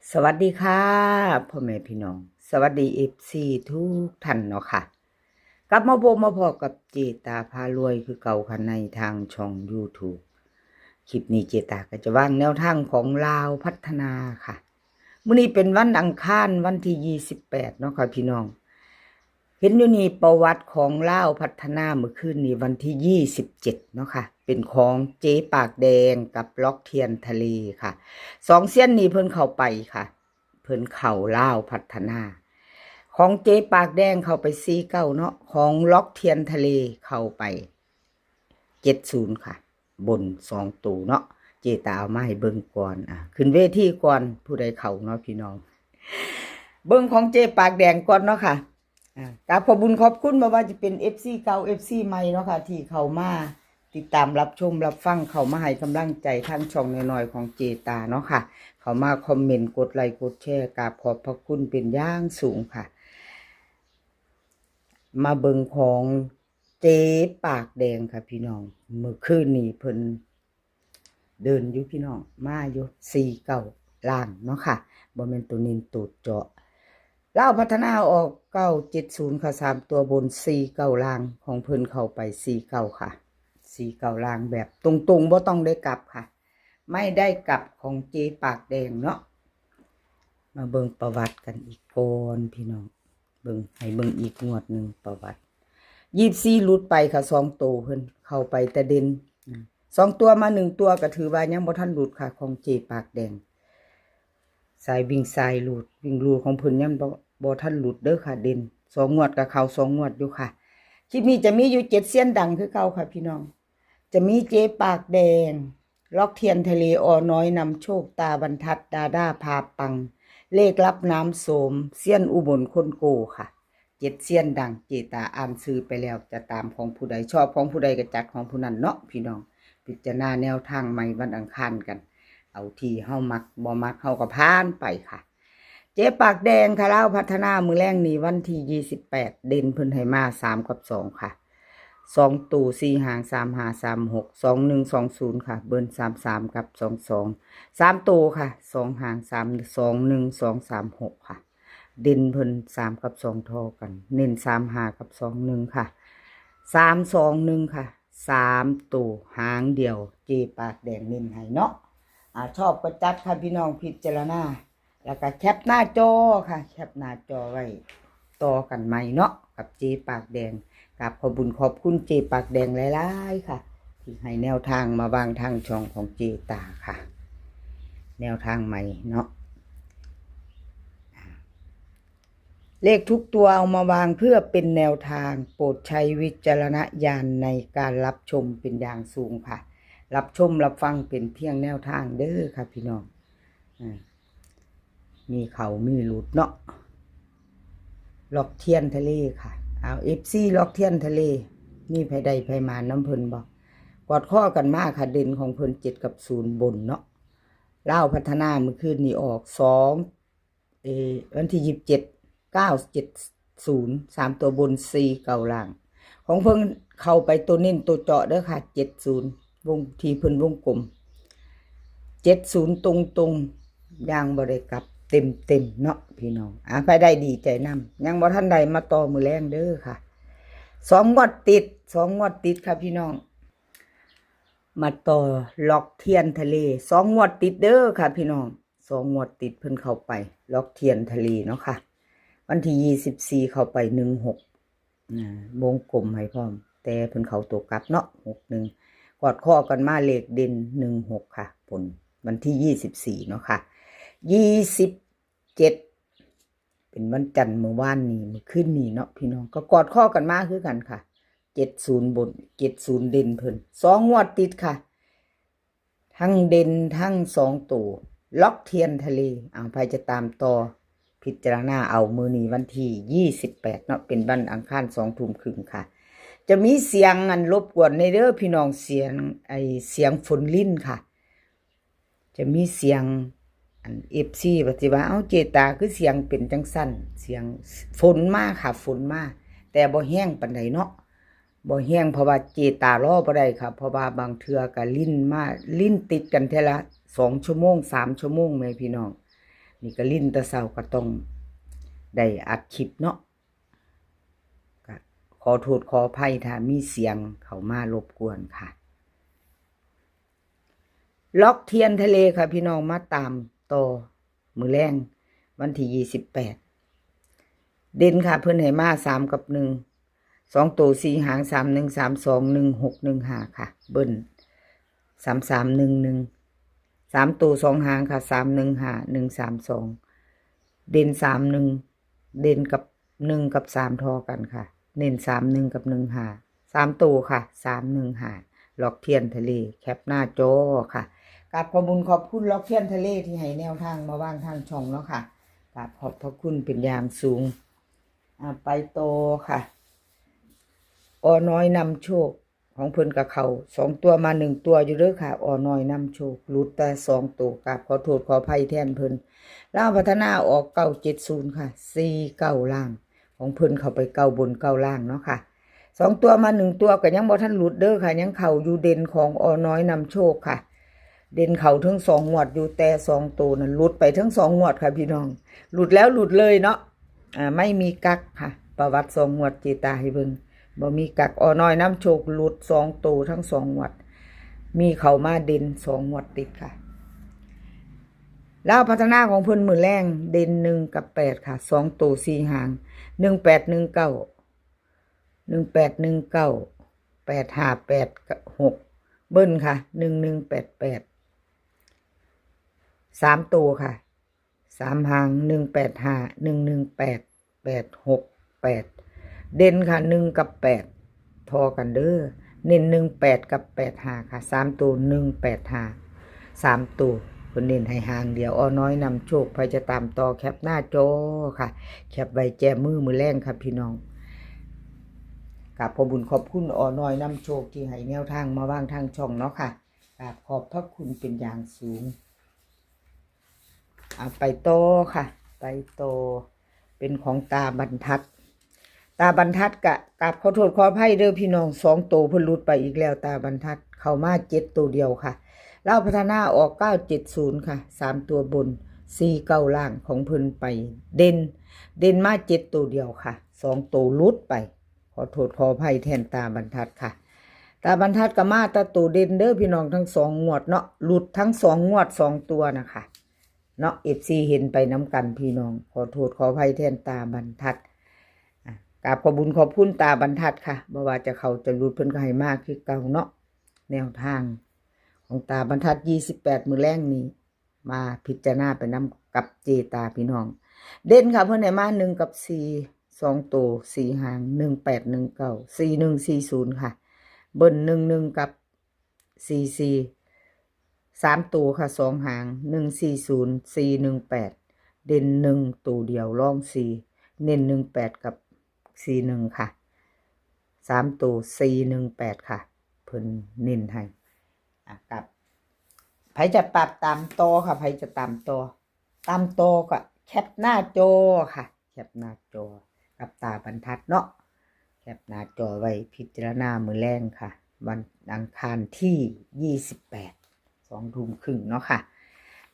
สวัสดีค่ะพ่อแม่พี่น้องสวัสดีFCทุกท่านเนาะค่ะกลับมาพบมาพอกับเจตาพารวยคือเก่าค่ะในทางช่อง YouTube คลิปนี้เจตาก็จะวางแนวทางของลาวพัฒนาค่ะมื้อนี้เป็นวันอังคารวันที่28เนาะค่ะพี่น้องเห็นอยู่นี่ประวัติของลาวพัฒนาเมื่อคืนนี้วันที่27เนาะค่ะเป็นของเจ๊ปากแดงกับล็อกเทียนทะเลค่ะสองเส้นนี้เพิ่นเข้าไปค่ะ เพิ่นเข่าล่าวพัฒนาของเจ๊ปากแดงเข้าไป49เนาะของล็อกเทียนทะเลเข้าไป70ค่ะบน2ตูเนาะเจตาเอามาให้เบิ่งก่อนขึ้นเวทีก่อนผู้ใดเข้าเนาะพี่น้องเบิ่งของเจ๊ปากแดงก่อนเนาะค่ะกราบขอบคุญขอบคุณบ่ว่าจะเป็น FC เก่า FC ใหม่เนาะค่ะที่เข้ามาติดตามรับชมรับฟังเข้ามาให้กำลังใจทางช่องน้อยๆของเจตาเนาะค่ะเขามาคอมเมนต์กดไลค์กดแชร์กราบขอบพระคุณเป็นอย่างสูงค่ะมาเบิ่งของเจ๊ปากแดงค่ะพี่น้องเมื่อคืนนี้เพิ่นเดินอยู่พี่น้องมาอยู่49ล่างเนาะค่ะบ่แม่นตัวนินตูดเจาะลาวพัฒนาออก970ค่ะ3ตัวบน49ล่างของเพิ่นเข้าไป49ค่ะ49ล่างแบบตรงๆบ่ต้องได้กลับค่ะไม่ได้กลับของเจ๊ปากแดงเนาะมาเบิ่งประวัติกันอีกก่อนพี่น้องเบิ่งให้เบิ่งอีกงวดหนึ่งประวัติ24หลุดไปค่ะ2ตัวเพิ่นเข้าไปแต่เด่น2ตัวมา1ตัวก็ถือว่ายังบ่ทันหลุดค่ะของเจ๊ปากแดงสายวิ่งสายหลุดวิ่งหลุดของเพิ่นยังบ่ทันหลุดเด้อค่ะเด่น2งวดกับเขา2งวดอยู่ค่ะคลิปนี้จะมีอยู่7เสี้ยนดังคือเก่าค่ะพี่น้องจะมีเจ๊ปากแดงล็อกเทียนทะเลอน้อยนำโชคตาบรรทัดดาด้าพาปังเลขลับน้ำโสมเสี้ยนอุบลคนโกค่ะ7เสี้ยนดังเจตาอ่านซื้อไปแล้วจะตามของผู้ใดชอบของผู้ใดก็จัดของผู้นั้นเนาะพี่น้องพิจารณาแนวทางใหม่วันอังคารกันเอาที่เฮามักบ่มักเฮาก็ผ่านไปค่ะเจ๊ปากแดงค่ะลาวพัฒนามือแรงนี่วันที่28เด่นเพิ่นให้มา3กับ2ค่ะ2ตู4หาง3หา36 2120ค่ะเบิ้ล33กับ22 3ตูค่ะ2หาง3 21236ค่ะเด่นเพิ่น3กับ2ทอกันเน้น3หากับ21ค่ะ321ค่ะ3ตูหางเดียวเจปากแดงเน้นให้เนาะชอบก็จัดค่ะพี่น้องพิจารณาแล้วก็แคปหน้าจอค่ะแคปหน้าจอไว้ต่อกันใหม่เนาะกับเจปากแดงกับขอบคุญขอบคุณเจปากแดงหลายๆค่ะที่ให้แนวทางมาวางทางช่องของเจตาค่ะแนวทางใหม่เนาะเลขทุกตัวเอามาวางเพื่อเป็นแนวทางโปรดใช้วิจารณญาณในการรับชมเป็นอย่างสูงค่ะรับชมรับฟังเป็นเพียงแนวทางเด้อค่ะพี่น้องมีเขามีหลุดเนาะล็อกเทียนทะเลค่ะเอาFCล็อกเทียนทะเลนี่ไผใดไผมาน้ำเพิ่นบอกกอดข้อกันมากค่ะเด่นของเพิ่น7กับ0บนเนาะลาวพัฒนาเมื่อคืนนี้ออกวันที่27 970 3ตัวบน4เก่าล่างของเพิ่นเข้าไปตัวเน้นตัวเจาะเด้อค่ะ70วงทีเพิ่นวงกลม70ตรงๆย่างบ่ได้กลับเต็มเนาะพี่น้องไปได้ดีใจนำยังบ่ทันใดมาต่อมือแรงเด้อค่ะ2 งวดติดค่ะพี่น้องมาต่อล็อกเทียนทะเล2 งวดติดเด้อค่ะพี่น้อง2 งวดติดเพิ่นเข้าไปล็อกเทียนทะเลเนาะค่ะวันที่24เข้าไป16วงกลมให้พร้อมแต่เพิ่นเข้าตัวกลับเนาะ61กอดข้อกันมาเลขเด่น16ค่ะผลวันที่24เนาะค่ะ27เป็นวันจันทร์เมื่อวานนี้เมื่อคืนนี้เนาะพี่น้องก็กอดข้อกันมาคือกันค่ะ70บน70เด่นเพิ่น2 งวดติดค่ะทั้งเด่นทั้ง2ตัวล็อกเทียนทะเลไปจะตามต่อพิจารณาเอามื้อนี้วันที่28เนาะเป็นวันอังคาร20:30ค่ะจะมีเสียงรบกวนในเด้อพี่น้องเสียงฝนลิ้นค่ะจะมีเสียงFC ปฏิว่าเจตาคือเสียงเป็นจังสั้นเสียงฝนมาค่ะฝนมาแต่บ่แห้งปานใดเนาะบ่แห้งเพราะว่าเจตารอบ่ได้ค่ะเพราะว่าบางเทื่อก็ลิ้นติดกันเท่าละ2 ชั่วโมง3 ชั่วโมงแม่พี่น้อง นี่ก็ลิ้นแตะเช้าก็ต้องได้อัดคลิปเนาะก็ขอโทษขออภัยถ้ามีเสียงเข้ามารบกวนค่ะล็อกเทียนทะเลค่ะพี่น้องมาตามต่อมื้อแรงวันที่28เด่นค่ะเพิ่นให้มา3กับ1 2ตัว4หาง31 32 16 15ค่ะเบิ้ล3311 3ตัว2หางค่ะ315 132เด่น31เด่นกับ1กับ3ทอกันค่ะเน้น31กับ15 3ตัวค่ะ315ล็อกเทียนทะเลแคปหน้าจอค่ะกราบขอบคุณล็อกเทียนทะเลที่ให้แนวทางมาวางทางช่องเนาะค่ะกราบขอบพระคุณเป็นอย่างสูงไปโตค่ะน้อยนำโชคของเพิ่นกับเขา2ตัวมา1ตัวอยู่เด้อค่ะน้อยนำโชคหลุดแต่2ตัวกราบขอโทษขออภัยแทนเพิ่นลาวพัฒนาออก970ค่ะ49ล่างของเพิ่นเข้าไป9บน9ล่างเนาะค่ะ2ตัวมา1ตัวก็ยังบ่ทันหลุดเด้อค่ะยังเข้าอยู่เด่นของน้อยนำโชคค่ะเด่นเขาทั้ง2งวดอยู่แต่2ตัวนั้นหลุดไปทั้ง2งวดค่ะพี่น้องหลุดแล้วหลุดเลยเนาะไม่มีกักค่ะประวัติ2งวดจีตาให้เบิ่งบ่มีกักน้อยน้ำโชคหลุด2ตัวทั้ง2งวดมีเขามาเด่น2งวดติดค่ะแล้วพัฒนาของเพิ่นมื้อแรงเด่น1กับ8ค่ะ2ตัว4หาง1819 858 6เบิ้ลค่ะ1188 3ตัวค่ะ3หาง185 118 868เด่นค่ะ1กับ8ทอกันเด้อเน้น18กับ85ค่ะ3ตัว185 3ตัวเพิ่นเน้นให้หางเดียวน้อยนำโชคใครจะตามต่อแคปหน้าจอค่ะแคปไว้แจมือแรงค่ะพี่น้องกราบขอบคุณน้อยนำโชคที่ให้แนวทางมาวางทางช่องเนาะค่ะกราบขอบพระคุณเป็นอย่างสูงไปโตค่ะไปโตเป็นของตาบรรทัดกับขอโทษขออภัยเด้อพี่น้อง2ตัวเพิ่นหลุดไปอีกแล้วตาบรรทัดเข้ามา7ตัวเดียวค่ะลาวพัฒนาออก970ค่ะ3ตัวบน49ล่างของเพิ่นไปเด่นมา7ตัวเดียวค่ะ2ตัวหลุดไปขอโทษขออภัยแทนตาบรรทัดค่ะตาบรรทัดก็มาตาตัวเด่นเด้อพี่น้องทั้ง2งวดเนาะหลุดทั้ง2งวด2ตัวนะคะเนาะ FC เห็นไปน้ำกันพี่น้องขอโทษขออภัยแทนตาบรรทัดกราบขอบคุณตาบรรทัดค่ะบ่ว่าจะเขาจะหลุดเพิ่นก็ให้มากคือเก่าเนาะแนวทางของตาบรรทัด28มื้อแรงนี้มาพิจารณาไปนำกับเจตาพี่น้องเด่นค่ะเพิ่นให้มา1กับ4 2ตัว4หาง1819 4140ค่ะเบิ้ล11กับ44 3ตัวค่ะ2หาง140 418เด่น1ตัวเดียวรอง4เน้น18กับ41ค่ะ3ตัว418ค่ะเพิ่นเน้นให้กับไผจะปรับตามต่อค่ะไผจะตามต่อก็แคปหน้าจอค่ะแคปหน้าจอกับตาบรรทัดเนาะแคปหน้าจอไว้พิจารณามื้อแรงค่ะวันอังคารที่28 2 ทุ่มครึ่งเนาะค่ะ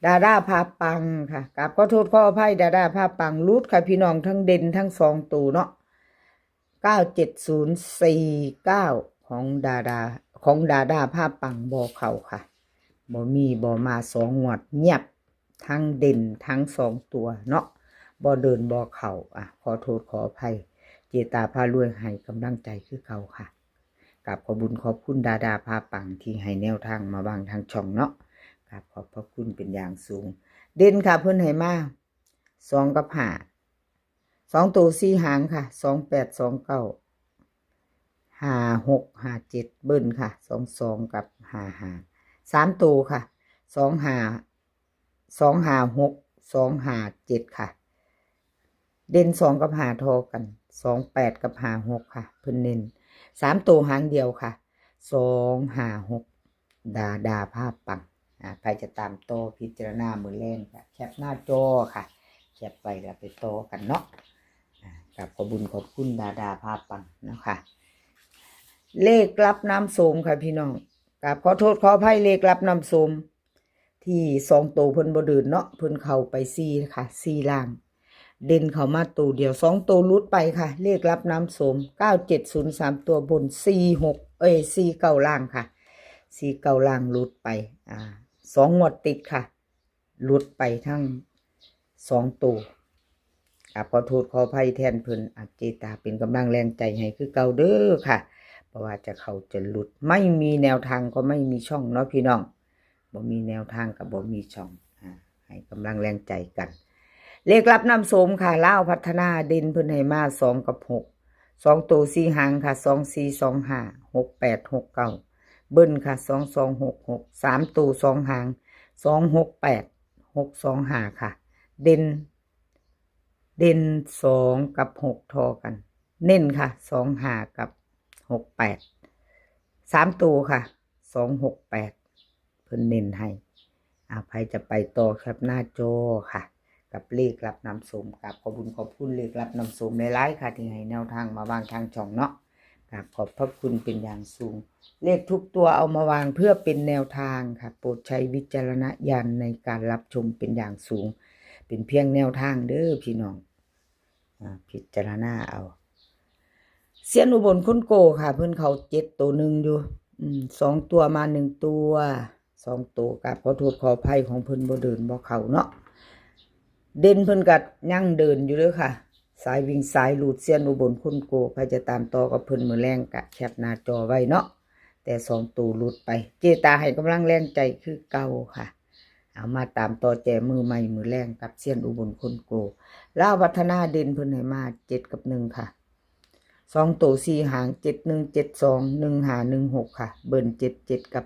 ดาราพาปังค่ะกับขอโทษขออภัยดาราพาปังรูดค่ะพี่น้องทั้งเด่นทั้ง2ตัวเนาะ97049ของดาราภาพปังบ่เข้าค่ะบ่มา2งวดเงียบทั้งเด่นทั้ง2ตัวเนาะบ่เดินบ่เข้าขอโทษขออภัยเจตาพารวยให้กำลังใจคือเก่าค่ะกับขอบคุณดาราภาพปังที่ให้แนวทางมาวางทางช่องเนาะกับขอบพระคุณเป็นอย่างสูงเด่นค่ะเพิ่นให้มา2กับ5 2ตัว4หางค่ะ2829 56 57เบิ้ลค่ะ22กับ55 3ตัวค่ะ25 256 ค่ะเด่น2กับ5ทอกัน28กับ56ค่ะเพิ่นเน้น3ตัวหางเดียวค่ะ256ดาภาพปังใครจะตามโตพิจารณามือแรงค่ะแคปหน้าจอค่ะแคปไปแล้วไปโตกันเนาะกับขอบคุณดาภาพปังนะคะเลขรับน้ำส้มค่ะพี่น้องกับขอโทษขออภัยเลขรับน้ำส้มท ที่2ตัวเพิ่นบ่เดินเนาะเพิ่นเข้าไป4ค่ะ4ล่างเด่นเข้ามาตัวเดียว2ตัวหลุดไปค่ะเลขรับน้ำโสม9703ตัวบน49ล่างค่ะ49ล่างหลุดไป2งวดติดค่ะหลุดไปทั้ง2ตัวขอโทษขออภัยแทนเพิ่นเจตาเป็นกำลังแรงใจให้คือเก่าเด้อค่ะเพราะว่าจะเข้าจะหลุดไม่มีแนวทางก็ไม่มีช่องเนาะพี่น้องบ่มีแนวทางกับบ่มีช่องให้กำลังแรงใจกันเลขรับน้ำโสมค่ะลาวพัฒนาเด่นเพิ่นให้มา2กับ6 2ตัว4หางค่ะ2425 6869เบิ้ลค่ะ2266 3ตัว2หาง268 625ค่ะเด่น2กับ6ทอกันเน้นค่ะ25กับ68 3ตัวค่ะ268เพิ่นเน้นให้ใครจะไปต่อครับหน้าจอค่ะกับเลขรับน้ำส้มกับขอบคุณเลขรับน้ำส้มหลายๆค่ะที่ให้แนวทางมาวางทางช่องเนาะกับขอบพระคุณเป็นอย่างสูงเลขทุกตัวเอามาวางเพื่อเป็นแนวทางค่ะโปรดใช้วิจารณญาณในการรับชมเป็นอย่างสูงเป็นเพียงแนวทางเด้อพี่น้องพิจารณาเอาเสียนอุบลคนโกค่ะเพิ่นเขา7ตัวหนึ่งอยู่2ตัวมา1ตัว2ตัวกับขอโทษขออภัยของเพิ่นบ่เดินบ่เข้าเนาะเด่นเพิ่นกัดยั่งเดินอยู่เด้อค่ะสายวิ่งสายหลุดเสียนอุบลคนโกใครจะตามต่อกับเพิ่นมื้อแรงกะแคปหน้าจอไว้เนาะแต่2ตัวหลุดไปเจตาให้กำลังแรงใจคือเก่าค่ะเอามาตามต่อแจมือใหม่มือแรงกับเสียนอุบลคนโกลาวพัฒนาเด่นเพิ่นให้มา7กับ1ค่ะ2ตัว4หาง7172 1516ค่ะเบิ้ล77กับ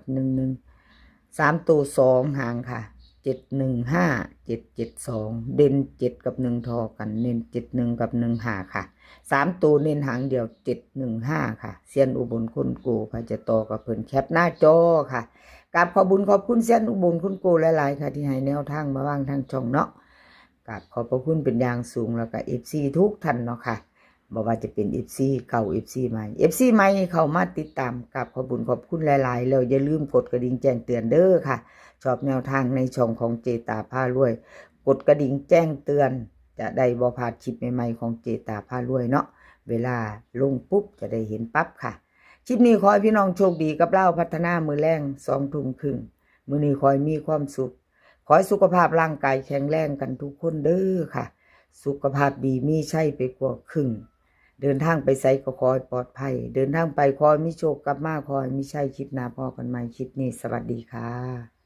11 3ตัว2หางค่ะ715 772เด่น7กับ1ทอกันเน้น71กับ15ค่ะ3ตัวเน้นหางเดียว715ค่ะเซียนอุบลคนโกค่ะจะต่อกับเพิ่นแคปหน้าจอค่ะกราบขอบคุณเซียนอุบลคนโกหลายๆค่ะที่ให้แนวทางมาวางทางช่องเนาะกราบขอบพระคุณเป็นอย่างสูงแล้วก็ FC ทุกท่านเนาะค่ะบ่ว่าจะเป็น FC เก่า FC ใหม่ FC ใหม่เข้ามาติดตามกับขอบคุณหลายๆแล้วอย่าลืมกดกระดิ่งแจ้งเตือนเด้อค่ะชอบแนวทางในช่องของเจตาพารวยกดกระดิ่งแจ้งเตือนจะได้บ่พลาดคลิปใหม่ๆของเจตาพารวยเนาะเวลาลงปุ๊บจะได้เห็นปั๊บค่ะคลิปนี้ขอให้พี่น้องโชคดีกับเล่าพัฒนามือแรง20:30 น.มื้อนี้ขอให้มีความสุขขอให้สุขภาพร่างกายแข็งแรงกันทุกคนเด้อค่ะสุขภาพดีมีชัยไปกว่าครึ่งเดินทางไปไสก็ขอให้ปลอดภัยเดินทางไปขอให้มีโชคกลับมาขอให้มีชัยคลิปหน้าพอกันใหม่คลิปนี้สวัสดีค่ะ